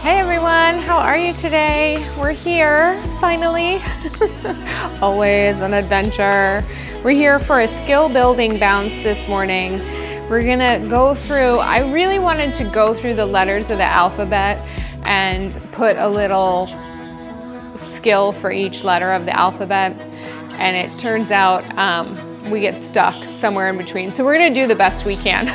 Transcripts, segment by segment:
Hey everyone, how are you today? We're here, finally. Always an adventure. We're here for a skill building bounce this morning. We're gonna go through, I really wanted to go through the letters of the alphabet and put a little skill for each letter of the alphabet. And it turns out we get stuck somewhere in between. So we're gonna do the best we can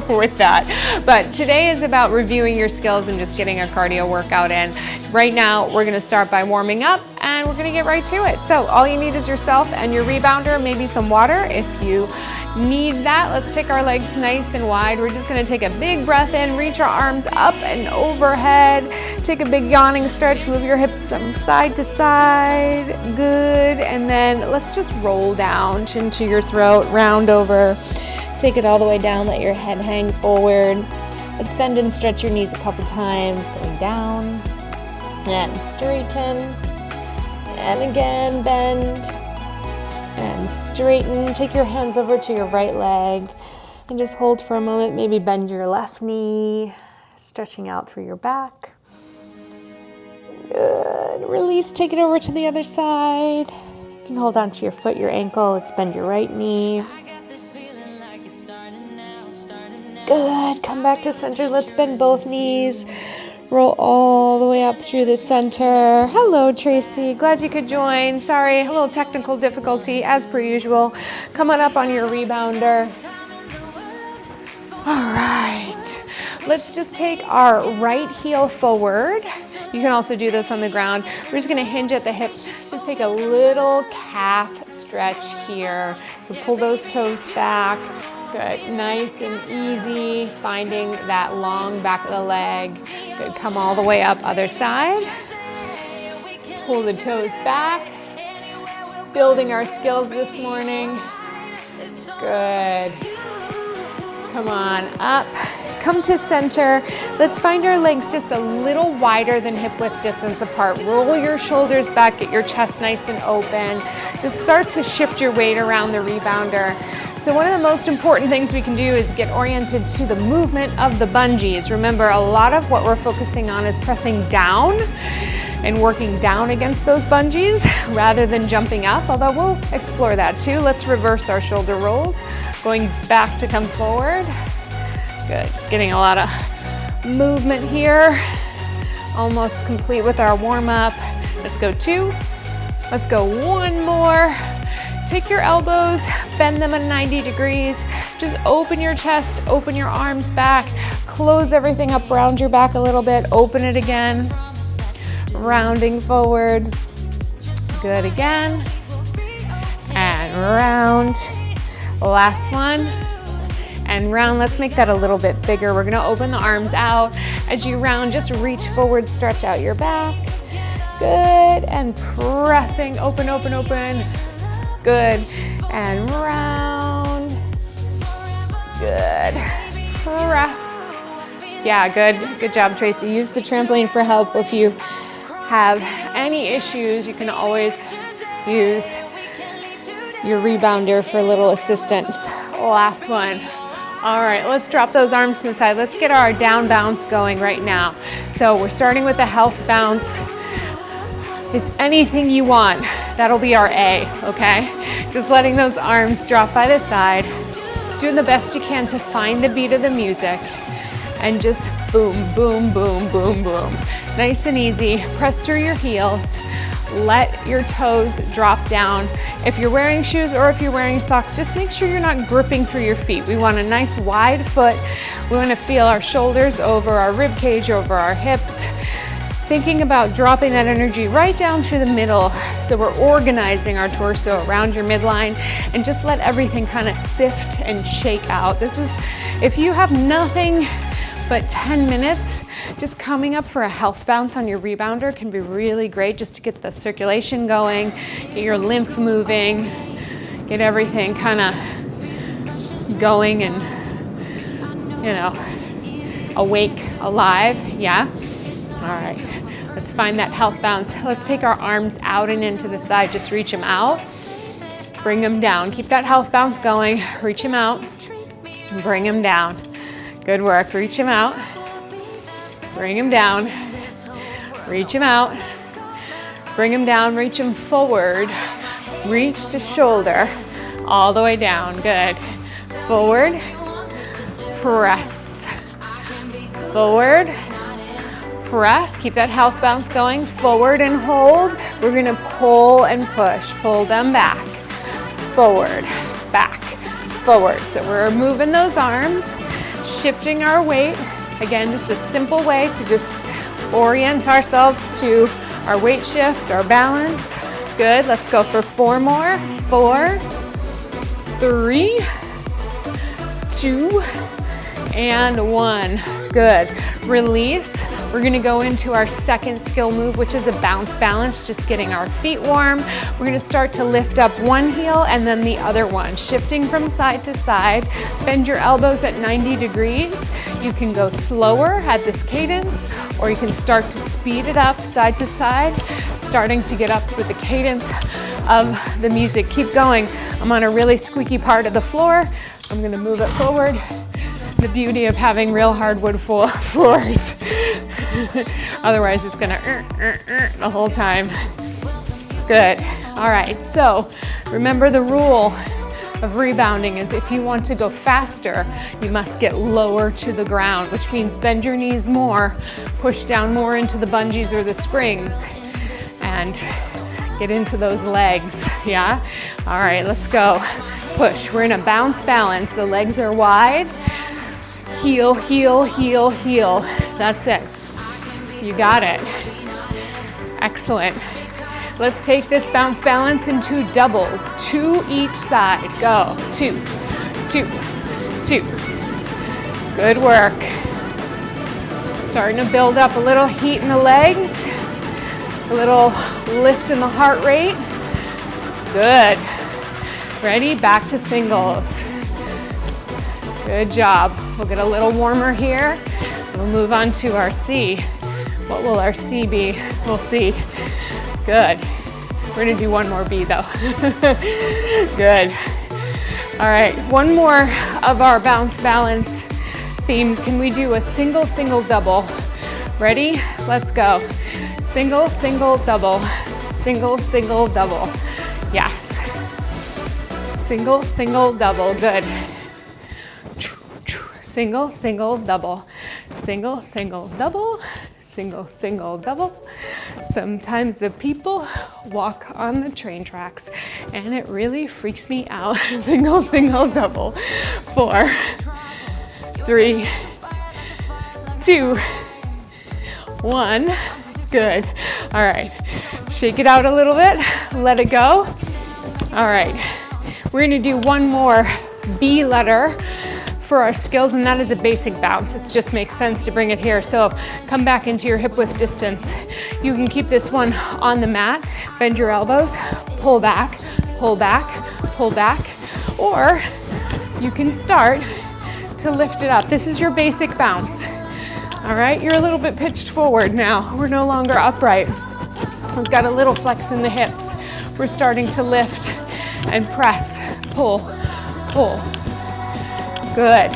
with that. But today is about reviewing your skills and just getting a cardio workout in. Right now, we're gonna start by warming up and we're gonna get right to it. So all you need is yourself and your rebounder, maybe some water if you need that. Let's take our legs nice and wide. We're just gonna take a big breath in, reach our arms up and overhead. Take a big yawning stretch, move your hips from side to side. Good, and then let's just roll down, chin to your throat, round over. Take it all the way down, let your head hang forward. Let's bend and stretch your knees a couple times, going down and straighten. And again, bend and straighten. Take your hands over to your right leg and just hold for a moment. Maybe bend your left knee, stretching out through your back. Good. Release, take it over to the other side. You can hold on to your foot, your ankle. Let's bend your right knee. Good. Come back to center. Let's bend both knees. Roll all the way up through the center. Hello, Tracy. Glad you could join. Sorry, a little technical difficulty as per usual. Come on up on your rebounder. All right. Let's just take our right heel forward. You can also do this on the ground. We're just gonna hinge at the hips. Just take a little calf stretch here. So pull those toes back. Good, nice and easy. Finding that long back of the leg. Good, come all the way up, other side. Pull the toes back. Building our skills this morning. Good. Come on up. Come to center. Let's find our legs just a little wider than hip width distance apart. Roll your shoulders back, get your chest nice and open. Just start to shift your weight around the rebounder. So one of the most important things we can do is get oriented to the movement of the bungees. Remember, a lot of what we're focusing on is pressing down and working down against those bungees rather than jumping up, although we'll explore that too. Let's reverse our shoulder rolls. Going back to come forward. Good, just getting a lot of movement here. Almost complete with our warm up. Let's go 2. Let's go 1 more. Take your elbows, bend them at 90 degrees. Just open your chest, open your arms back. Close everything up, round your back a little bit. Open it again. Rounding forward. Good again. And round. Last one. And round, let's make that a little bit bigger. We're gonna open the arms out. As you round, just reach forward, stretch out your back. Good, and pressing, open, open, open. Good, and round. Good, press. Yeah, good job, Tracy. Use the trampoline for help. If you have any issues, you can always use your rebounder for a little assistance. Last one. All right, let's drop those arms to the side. Let's get our down bounce going right now. So we're starting with a health bounce. It's anything you want. That'll be our A, okay? Just letting those arms drop by the side. Doing the best you can to find the beat of the music. And just boom, boom, boom, boom, boom. Nice and easy. Press through your heels. Let your toes drop down. If you're wearing shoes or if you're wearing socks, just make sure you're not gripping through your feet. We want a nice wide foot. We want to feel our shoulders over our rib cage, over our hips. Thinking about dropping that energy right down through the middle. So we're organizing our torso around your midline and just let everything kind of sift and shake out. This is, if you have nothing but 10 minutes, just coming up for a health bounce on your rebounder can be really great just to get the circulation going, get your lymph moving, get everything kind of going and, you know, awake, alive, yeah? All right, let's find that health bounce. Let's take our arms out and into the side, just reach them out, bring them down. Keep that health bounce going, reach them out, bring them down. Good work, reach them out, bring them down, Reach them out. Bring them down, reach them forward. Reach to shoulder, all the way down. Good. Forward, press. Forward, press. Keep that health bounce going. Forward and hold. We're gonna pull and push. Pull them back. Forward, back, forward. So we're moving those arms, shifting our weight. Again, just a simple way to just orient ourselves to our weight shift, our balance. Good, let's go for 4 more. 4, 3, 2, and 1. Good. Release. We're gonna go into our second skill move, which is a bounce balance, just getting our feet warm. We're gonna start to lift up one heel and then the other one, shifting from side to side. Bend your elbows at 90 degrees. You can go slower at this cadence, or you can start to speed it up side to side, starting to get up with the cadence of the music. Keep going. I'm on a really squeaky part of the floor. I'm gonna move it forward. The beauty of having real hardwood floors. Otherwise it's gonna the whole time. Good. All right, so remember the rule of rebounding is if you want to go faster, you must get lower to the ground, which means bend your knees more, push down more into the bungees or the springs, and get into those legs, yeah? All right, let's go. Push. We're in a bounce balance. The legs are wide. Heel, heel, heel, heel. That's it. You got it. Excellent. Let's take this bounce balance into doubles. 2 each side. Go. 2, 2, 2. Good work. Starting to build up a little heat in the legs. A little lift in the heart rate. Good. Ready? Back to singles. Good job. We'll get a little warmer here. We'll move on to our C. What will our C be? We'll see. Good. We're gonna do one more B though. Good. All right, one more of our bounce balance themes. Can we do a single, single, double? Ready? Let's go. Single, single, double. Single, single, double. Yes. Single, single, double. Good. Single, single, double. Single, single, double. Single, single, double. Sometimes the people walk on the train tracks and it really freaks me out. Single, single, double. 4, 3, 2, 1. Good. All right. Shake it out a little bit. Let it go. All right. We're going to do one more B letter for our skills, and that is a basic bounce. It just makes sense to bring it here. So come back into your hip width distance. You can keep this one on the mat, bend your elbows, pull back, pull back, pull back, or you can start to lift it up. This is your basic bounce. All right, you're a little bit pitched forward now. We're no longer upright. We've got a little flex in the hips. We're starting to lift and press, pull, pull. Good.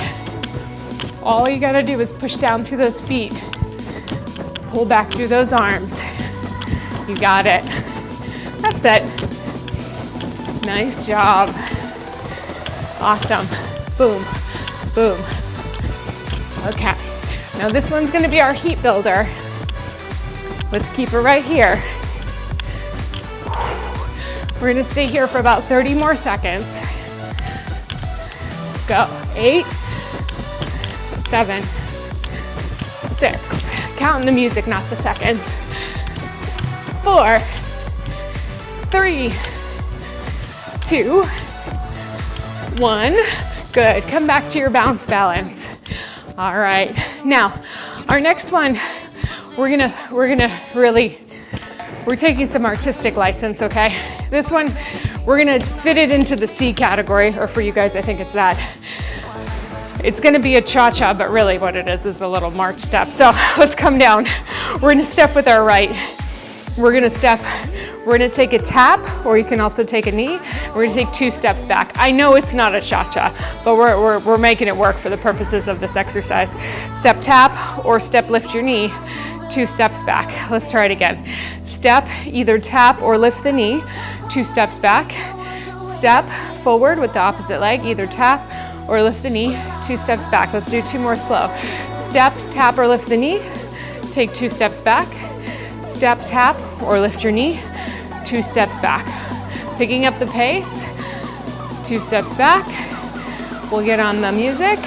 All you gotta do is push down through those feet. Pull back through those arms. You got it. That's it. Nice job. Awesome. Boom, boom. Okay. Now this one's gonna be our heat builder. Let's keep her right here. We're gonna stay here for about 30 more seconds. Go. 8, 7, 6. Counting the music, not the seconds. 4, 3, 2, 1. Good. Come back to your bounce balance. All right. Now, our next one, we're taking some artistic license, okay? This one, we're gonna fit it into the C category, or for you guys, I think it's that. It's gonna be a cha-cha, but really what it is a little march step. So let's come down. We're gonna step with our right. We're gonna take a tap, or you can also take a knee. We're gonna take 2 steps back. I know it's not a cha-cha, but we're making it work for the purposes of this exercise. Step tap, or step lift your knee. 2 steps back. Let's try it again. Step, either tap or lift the knee, 2 steps back. Step forward with the opposite leg, either tap or lift the knee, 2 steps back. Let's do 2 more slow. Step, tap, or lift the knee, take 2 steps back. Step, tap, or lift your knee, 2 steps back. Picking up the pace, 2 steps back. We'll get on the music.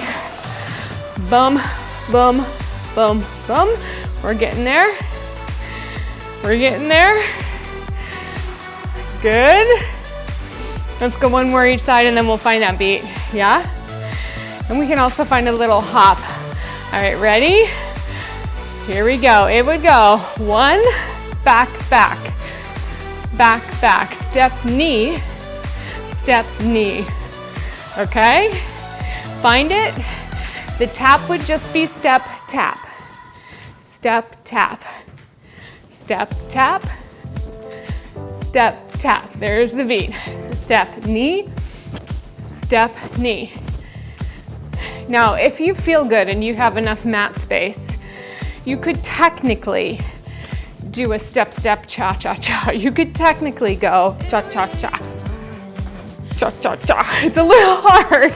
Boom, boom, boom, boom. We're getting there. We're getting there. Good. Let's go 1 more each side and then we'll find that beat. Yeah? And we can also find a little hop. All right, ready? Here we go. It would go 1, back, back, back, back. Step, knee, step, knee. Okay? Find it. The tap would just be step, tap. Step, tap. Step, tap. Step, tap. There's the beat. Step, knee, step, knee. Now, if you feel good and you have enough mat space, you could technically do a step, step, cha, cha, cha. You could technically go cha, cha, cha. Cha, cha, cha. It's a little hard,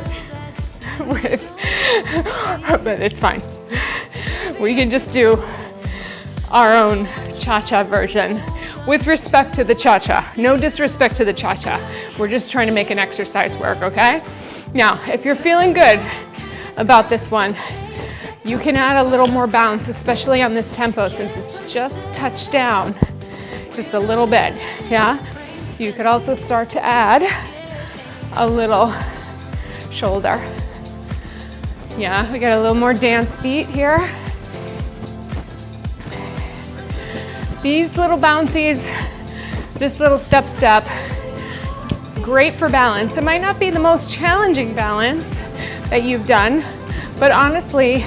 but it's fine. We can just do our own cha-cha version with respect to the cha-cha. No disrespect to the cha-cha. We're just trying to make an exercise work, okay? Now, if you're feeling good about this one, you can add a little more bounce, especially on this tempo since it's just touched down just a little bit, yeah? You could also start to add a little shoulder. Yeah, we got a little more dance beat here. These little bouncies, this little step, step, great for balance. It might not be the most challenging balance that you've done, but honestly,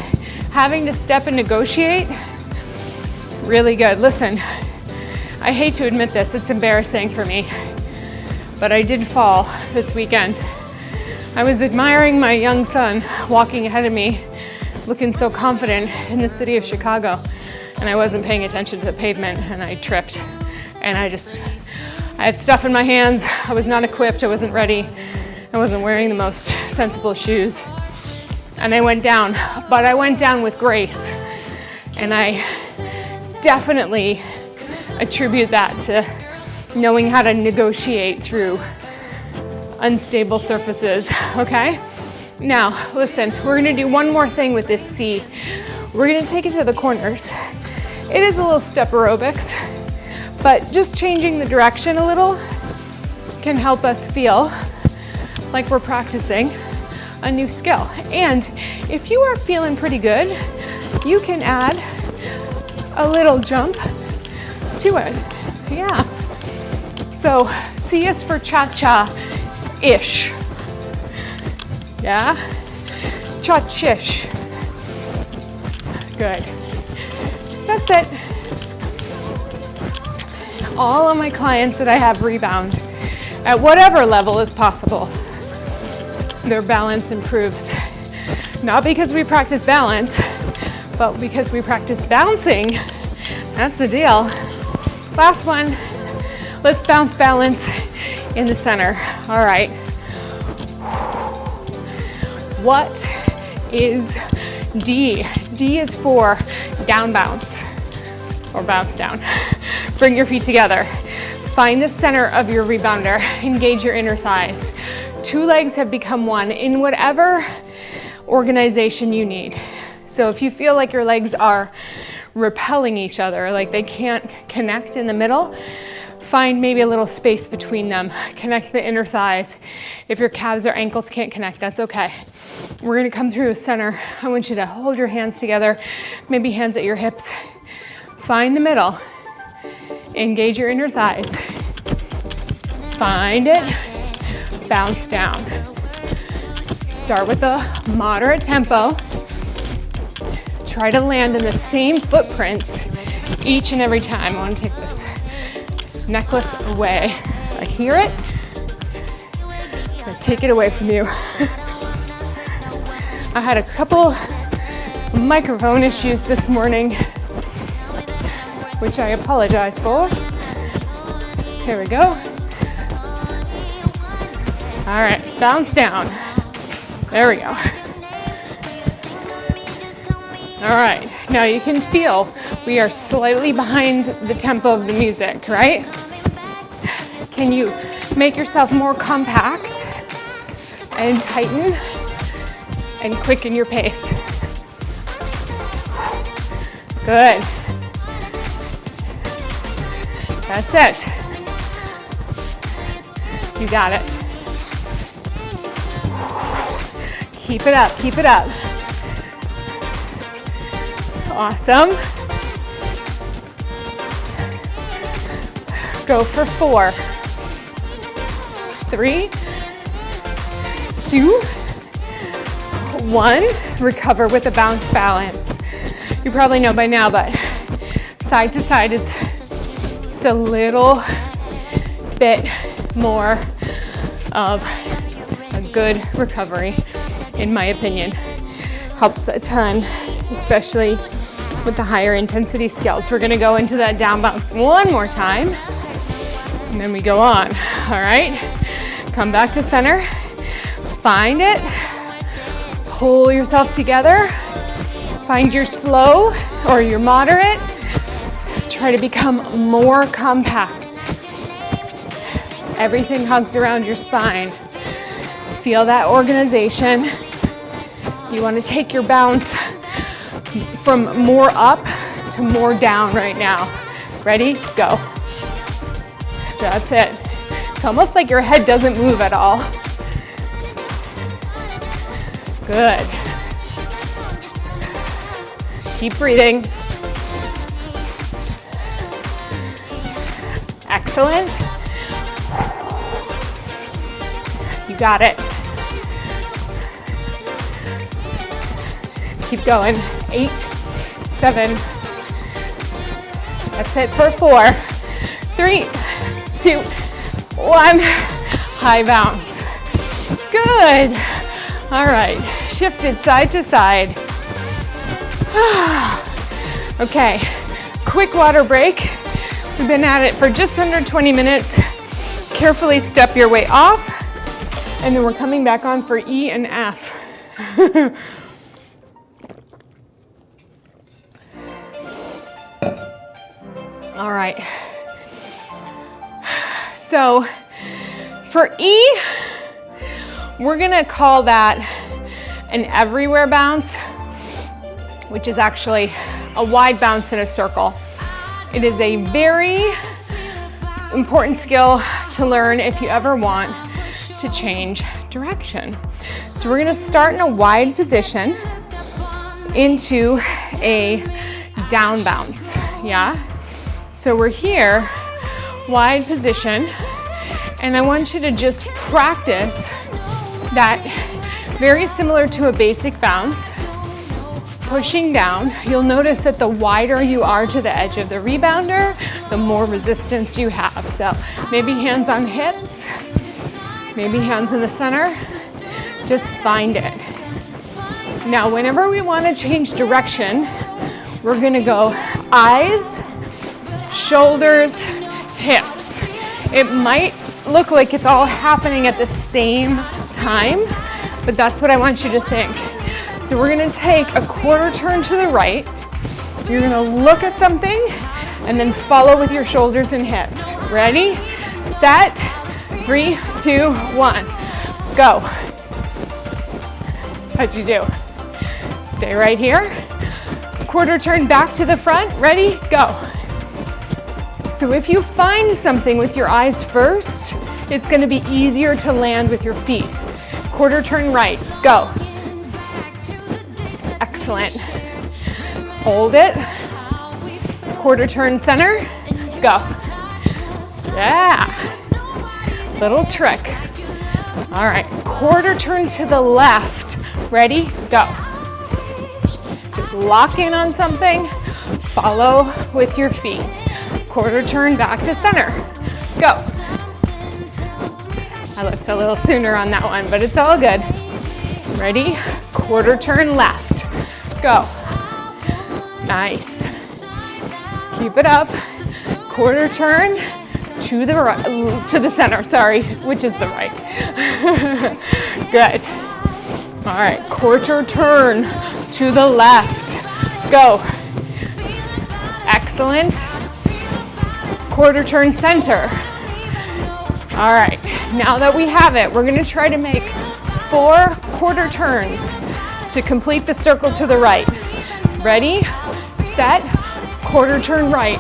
having to step and negotiate, really good. Listen, I hate to admit this, it's embarrassing for me, but I did fall this weekend. I was admiring my young son walking ahead of me, looking so confident in the city of Chicago, and I wasn't paying attention to the pavement, and I tripped, and I had stuff in my hands. I was not equipped, I wasn't ready, I wasn't wearing the most sensible shoes, and I went down, but I went down with grace, and I definitely attribute that to knowing how to negotiate through unstable surfaces, okay? Now, listen, we're gonna do one more thing with this C. We're gonna take it to the corners. It is a little step aerobics, but just changing the direction a little can help us feel like we're practicing a new skill. And if you are feeling pretty good, you can add a little jump to it, yeah. So C is for cha-cha-ish, yeah? Cha-chish, good. That's it. All of my clients that I have rebound at whatever level is possible. Their balance improves. Not because we practice balance, but because we practice bouncing. That's the deal. Last one. Let's bounce balance in the center. All right. What is D? D is for down bounce or bounce down. Bring your feet together. Find the center of your rebounder. Engage your inner thighs. 2 legs have become one in whatever organization you need. So if you feel like your legs are repelling each other, like they can't connect in the middle, find maybe a little space between them. Connect the inner thighs. If your calves or ankles can't connect, that's okay. We're gonna come through the center. I want you to hold your hands together, maybe hands at your hips. Find the middle. Engage your inner thighs. Find it. Bounce down. Start with a moderate tempo. Try to land in the same footprints each and every time. I want to take this necklace away. I hear it. I'm gonna take it away from you. I had a couple microphone issues this morning, which I apologize for. Here we go. All right, bounce down. There we go. All right, now you can feel we are slightly behind the tempo of the music, right? Can you make yourself more compact and tighten and quicken your pace? Good. That's it. You got it. Keep it up, keep it up. Awesome. Go for 4, 3, 2, 1. Recover with a bounce balance. You probably know by now, but side to side is just a little bit more of a good recovery, in my opinion. Helps a ton, especially with the higher intensity skills. We're gonna go into that down bounce one more time, and then we go on. All right, come back to center, find it, pull yourself together, find your slow or your moderate, try to become more compact. Everything hugs around your spine. Feel that organization. You want to take your bounce from more up to more down right now. Ready? Go. That's it. It's almost like your head doesn't move at all. Good. Keep breathing. Excellent. You got it. Keep going. 8, 7. That's it for 4, 3, 2, 1. High bounce. Good. All right. Shifted side to side. Okay. Quick water break. We've been at it for just under 20 minutes. Carefully step your way off. And then we're coming back on for E and F. All right. So for E, we're gonna call that an everywhere bounce, which is actually a wide bounce in a circle. It is a very important skill to learn if you ever want to change direction. So we're gonna start in a wide position into a down bounce, yeah? So we're here, wide position, and I want you to just practice that very similar to a basic bounce, pushing down. You'll notice that the wider you are to the edge of the rebounder, the more resistance you have. So maybe hands on hips, maybe hands in the center, just find it. Now, whenever we want to change direction, we're gonna go eyes, shoulders, hips. It might look like it's all happening at the same time, but that's what I want you to think. So we're gonna take a quarter turn to the right. You're gonna look at something and then follow with your shoulders and hips. Ready, set, 3, 2, 1, go. How'd you do? Stay right here. Quarter turn back to the front. Ready, go. So if you find something with your eyes first, it's gonna be easier to land with your feet. Quarter turn right, go. Excellent. Hold it. Quarter turn center, go. Yeah. Little trick. All right, quarter turn to the left. Ready, go. Just lock in on something, follow with your feet. Quarter turn back to center, go. I looked a little sooner on that one, but it's all good. Ready, quarter turn left, go. Nice. Keep it up. Quarter turn to the right, to the center, sorry, which is the right. Good. All right, quarter turn to the left. Go. Excellent. Quarter turn center. All right, now that we have it, we're gonna try to make 4 quarter turns to complete the circle to the right. Ready, set, quarter turn right.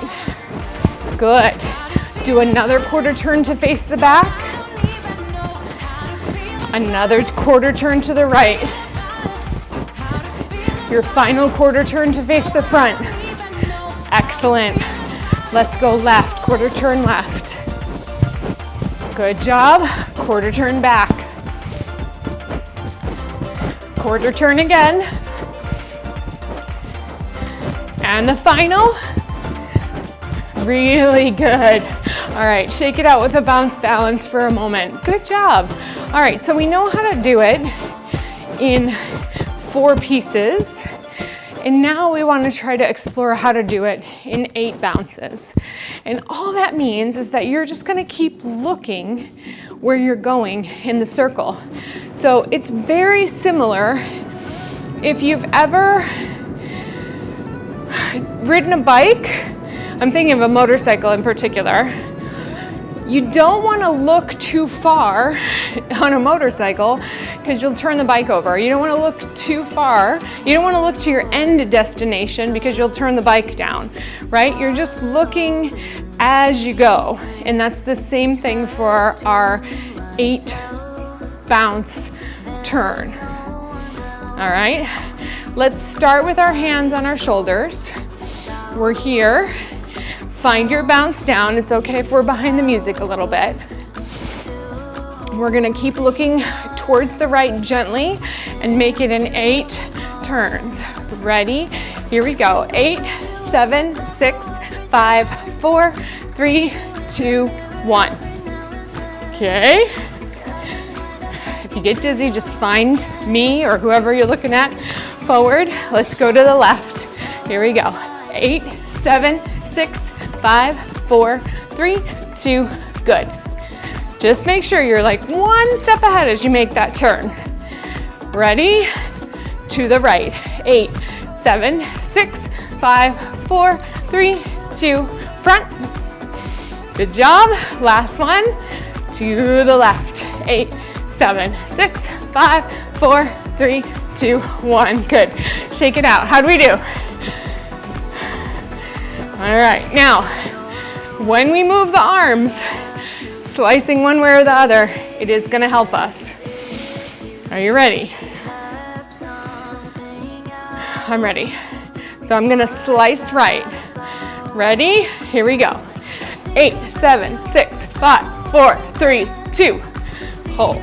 Good. Do another quarter turn to face the back. Another quarter turn to the right. Your final quarter turn to face the front. Excellent. Let's go left, quarter turn left. Good job. Quarter turn back. Quarter turn again. And the final. Really good. All right, shake it out with a bounce balance for a moment. Good job. All right, so we know how to do it in 4 pieces. And now we want to try to explore how to do it in 8 bounces. And all that means is that you're just going to keep looking where you're going in the circle. So it's very similar if you've ever ridden a bike. I'm thinking of a motorcycle in particular. You don't want to look too far on a motorcycle because you'll turn the bike over. You don't want to look too far. You don't want to look to your end destination because you'll turn the bike down, right? You're just looking as you go. And that's the same thing for our 8 bounce turn. All right, let's start with our hands on our shoulders. We're here. Find your bounce down. It's okay if we're behind the music a little bit. We're gonna keep looking towards the right gently and make it in 8 turns. Ready? Here we go. 8, 7, 6, 5, 4, 3, 2, 1. Okay. If you get dizzy, just find me or whoever you're looking at forward. Let's go to the left. Here we go. 8, 7, 6, 5, 4, 3, 2, good. Just make sure you're like 1 step ahead as you make that turn. Ready? To the right. 8, 7, 6, 5, 4, 3, 2, front. Good job. Last one. To the left. 8, 7, 6, 5, 4, 3, 2, 1. Good. Shake it out. How'd we do? All right, now, when we move the arms, slicing one way or the other, it is gonna help us. Are you ready? I'm ready. So I'm gonna slice right. Ready? Here we go. 8, 7, 6, 5, 4, 3, 2. Hold.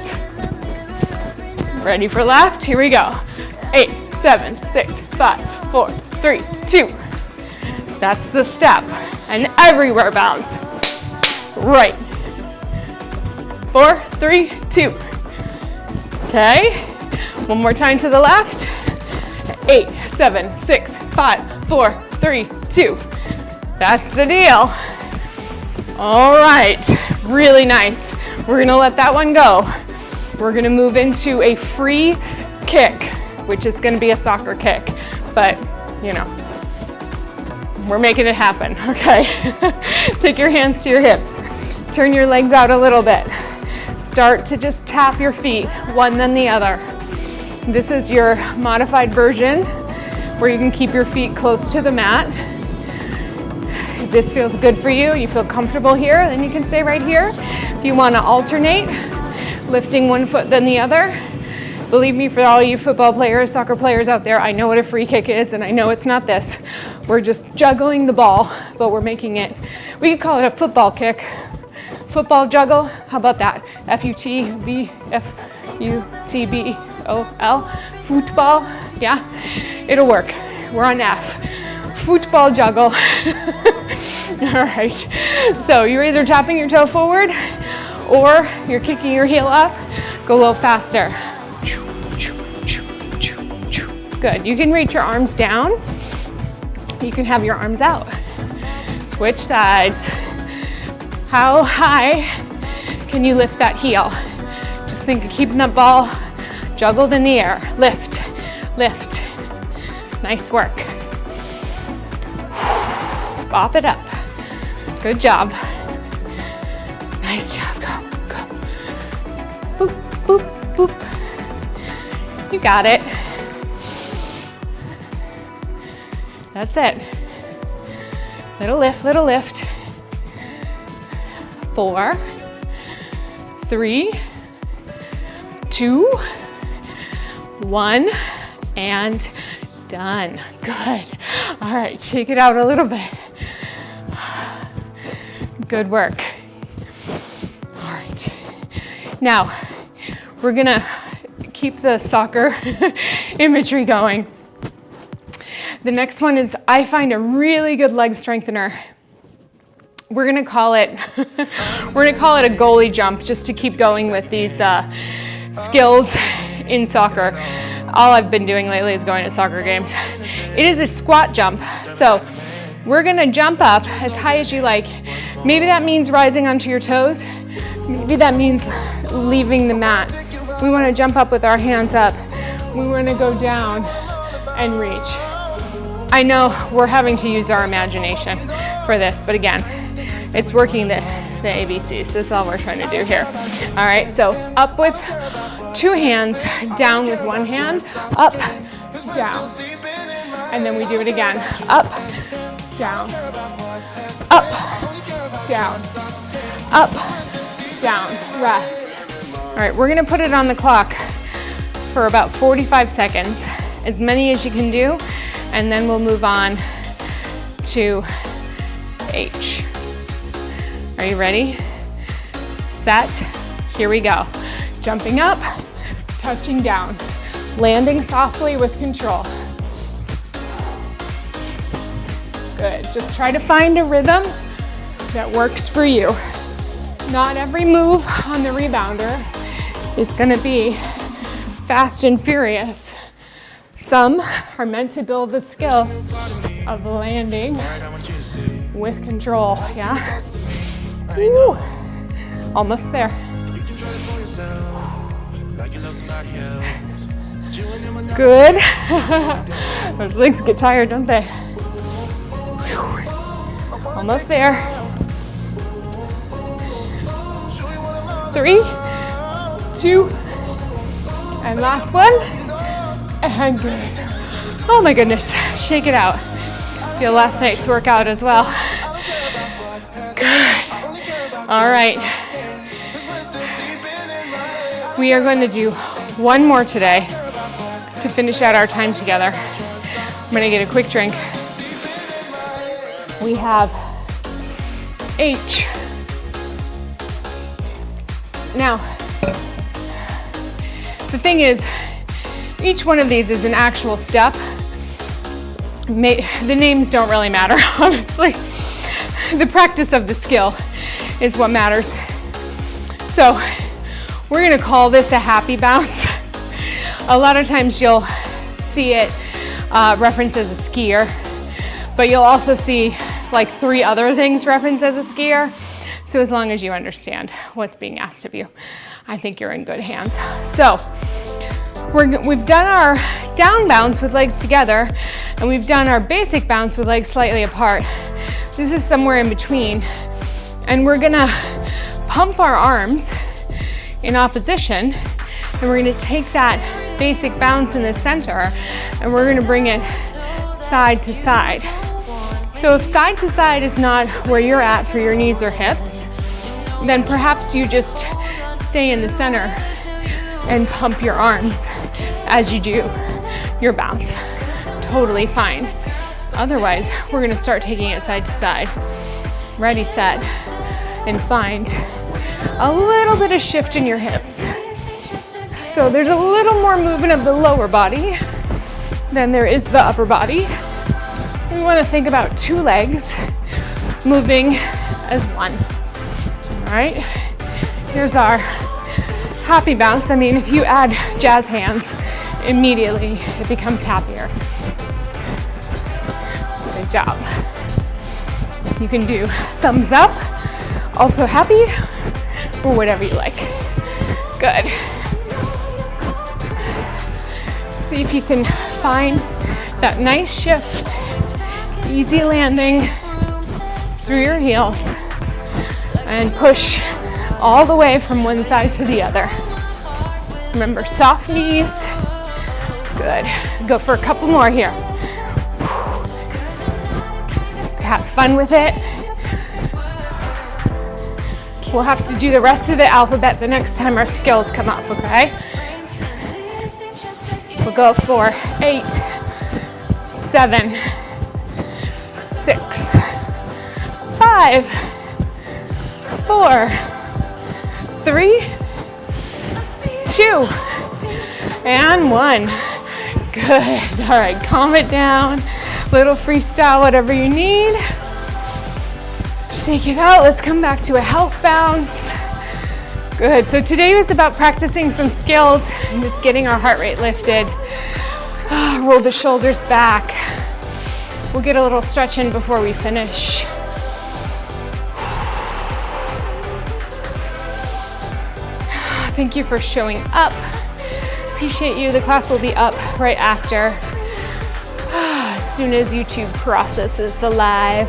Ready for left? Here we go. 8, 7, 6, 5, 4, 3, 2. That's the step. And everywhere bounce. Right. 4, 3, 2. Okay. One more time to the left. 8, 7, 6, 5, 4, 3, 2. That's the deal. All right. Really nice. We're gonna let that one go. We're gonna move into a free kick, which is gonna be a soccer kick, but you know, we're making it happen, okay? Take your hands to your hips. Turn your legs out a little bit. Start to just tap your feet, one then the other. This is your modified version where you can keep your feet close to the mat. If this feels good for you, you feel comfortable here, then you can stay right here. If you want to alternate, lifting one foot then the other. Believe me, for all you football players, soccer players out there, I know what a free kick is, and I know it's not this. We're just juggling the ball, but we're making it, we could call it a football kick. Football juggle, how about that? F-U-T-B-F-U-T-B-O-L, football, yeah, it'll work. We're on F, football juggle. All right, so you're either tapping your toe forward or you're kicking your heel up. Go a little faster. Good, you can reach your arms down. You can have your arms out. Switch sides. How high can you lift that heel? Just think of keeping that ball juggled in the air. Lift, lift. Nice work. Bop it up. Good job. Nice job. Go, go. Boop, boop, boop. You got it. That's it. Little lift, little lift. 4, 3, 2, 1, and done. Good. All right, shake it out a little bit. Good work. All right. Now, we're gonna keep the soccer imagery going. The next one is, I find a really good leg strengthener. We're gonna call it a goalie jump, just to keep going with these skills in soccer. All I've been doing lately is going to soccer games. It is a squat jump, so we're gonna jump up as high as you like. Maybe that means rising onto your toes. Maybe that means leaving the mat. We wanna jump up with our hands up. We wanna go down and reach. I know we're having to use our imagination for this, but again, it's working the ABCs. That's all we're trying to do here. All right, so up with 2 hands, down with 1 hand, up, down. And then we do it again. Up, down, up, down, up, down, rest. All right, we're gonna put it on the clock for about 45 seconds, as many as you can do, and then we'll move on to H. Are you ready? Set, here we go. Jumping up, touching down, landing softly with control. Good, just try to find a rhythm that works for you. Not every move on the rebounder is gonna be fast and furious. Some are meant to build the skill of landing with control, yeah? Woo. Almost there. Good. Those legs get tired, don't they? Almost there. 3, 2, and last one. And good. Oh my goodness, shake it out. Feel last night's workout as well. Good. All right. We are going to do one more today to finish out our time together. I'm gonna get a quick drink. We have H. Now, the thing is, each one of these is an actual step. The names don't really matter, honestly. The practice of the skill is what matters. So we're gonna call this a happy bounce. A lot of times you'll see it referenced as a skier, but you'll also see like 3 other things referenced as a skier. So as long as you understand what's being asked of you, I think you're in good hands. So we've done our down bounce with legs together, and we've done our basic bounce with legs slightly apart. This is somewhere in between, and we're gonna pump our arms in opposition, and we're gonna take that basic bounce in the center, and we're gonna bring it side to side. So if side to side is not where you're at for your knees or hips, then perhaps you just stay in the center and pump your arms as you do your bounce. Totally fine. Otherwise, we're gonna start taking it side to side. Ready, set, and find a little bit of shift in your hips. So there's a little more movement of the lower body than there is the upper body. We wanna think about 2 legs moving as one. All right, here's our happy bounce. I mean, if you add jazz hands, immediately it becomes happier. Good job. You can do thumbs up, also happy, or whatever you like. Good. See if you can find that nice shift, easy landing through your heels, and push all the way from one side to the other. Remember, soft knees. Good. Go for a couple more here. Just have fun with it. We'll have to do the rest of the alphabet the next time our skills come up, okay? We'll go for 8, 7, 6, 5, 4, 3, 2, and 1. Good. All right, calm it down. Little freestyle, whatever you need. Shake it out. Let's come back to a health bounce. Good. So today was about practicing some skills and just getting our heart rate lifted. Roll the shoulders back. We'll get a little stretch in before we finish. Thank you for showing up. Appreciate you. The class will be up right after, as soon as YouTube processes the live.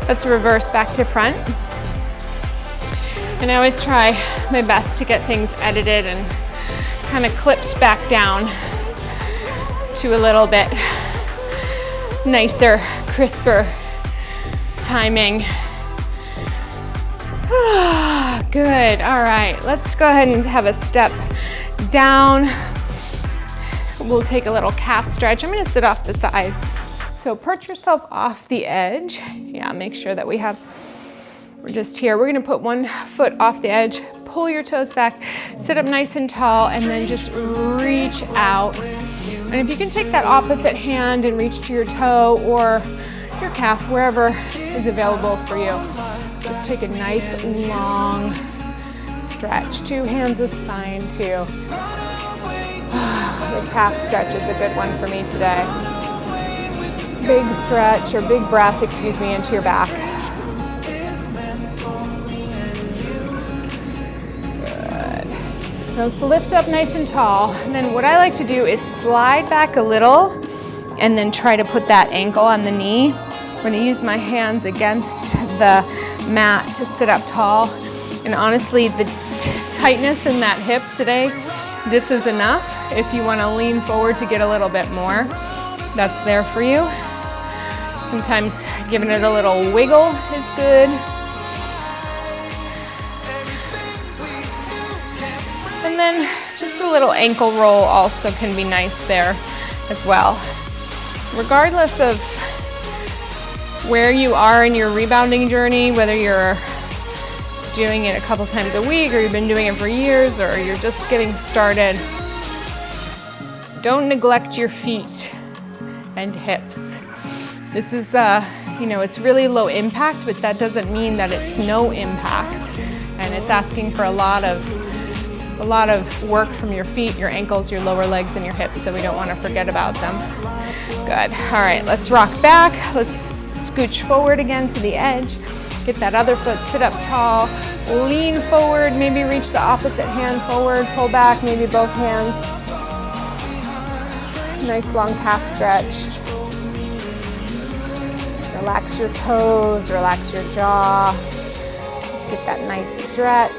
Let's reverse back to front. And I always try my best to get things edited and kind of clipped back down to a little bit nicer, crisper timing. Good. All right, let's go ahead and have a step down. We'll take a little calf stretch. I'm going to sit off the side. So perch yourself off the edge. Yeah, make sure that we're just here. We're going to put one foot off the edge, pull your toes back, sit up nice and tall, and then just reach out. And if you can take that opposite hand and reach to your toe or your calf, wherever is available for you. Just take a nice long stretch. 2 hands is fine too. The calf stretch is a good one for me today. Big stretch, or big breath, excuse me, into your back. Good. Now let's lift up nice and tall. And then what I like to do is slide back a little and then try to put that ankle on the knee. I'm going to use my hands against the mat to sit up tall. And honestly, the tightness in that hip today, this is enough. If you want to lean forward to get a little bit more, that's there for you. Sometimes giving it a little wiggle is good. And then just a little ankle roll also can be nice there as well. Regardless of where you are in your rebounding journey, whether you're doing it a couple times a week or you've been doing it for years or you're just getting started, don't neglect your feet and hips. This is, it's really low impact, but that doesn't mean that it's no impact. And it's asking for a lot of work from your feet, your ankles, your lower legs, and your hips, so we don't want to forget about them. Good. All right, let's rock back. Let's scooch forward again to the edge. Get that other foot, sit up tall, lean forward, maybe reach the opposite hand forward, pull back, maybe both hands. Nice long calf stretch. Relax your toes, relax your jaw. Just get that nice stretch.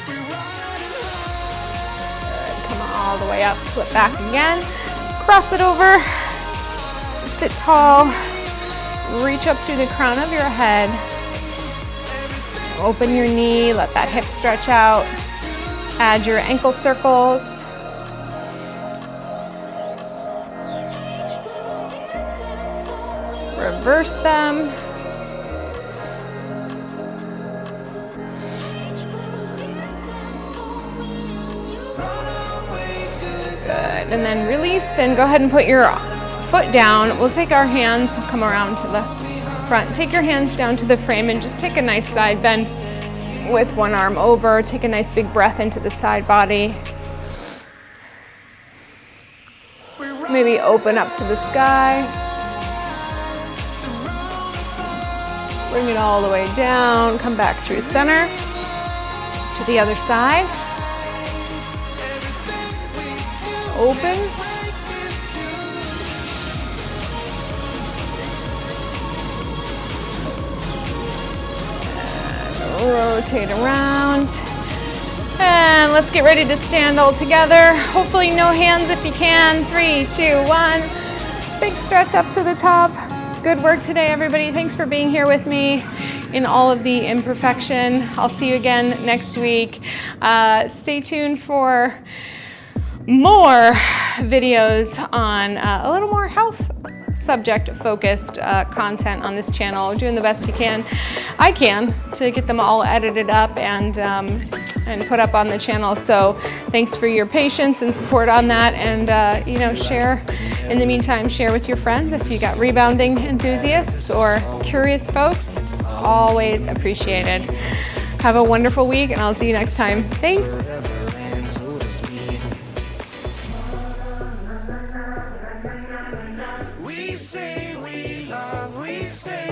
Good. Come on, all the way up, slip back again. Cross it over, sit tall, reach up to the crown of your head. Open your knee, let that hip stretch out. Add your ankle circles. Reverse them. Good, and then release and go ahead and put your foot down. We'll take our hands, come around to the front. Take your hands down to the frame and just take a nice side bend with one arm over. Take a nice big breath into the side body. Maybe open up to the sky. Bring it all the way down. Come back through center to the other side. Open. And rotate around. And let's get ready to stand all together. Hopefully no hands if you can. 3, 2, 1. Big stretch up to the top. Good work today, everybody. Thanks for being here with me in all of the imperfection. I'll see you again next week. Stay tuned for more videos on a little more health subject focused content on this channel. We're doing the best I can to get them all edited up and put up on the channel. So thanks for your patience and support on that. And you know, share in the meantime, share with your friends if you got rebounding enthusiasts or curious folks. It's always appreciated. Have a wonderful week, and I'll see you next time. Thanks. We say we love, we say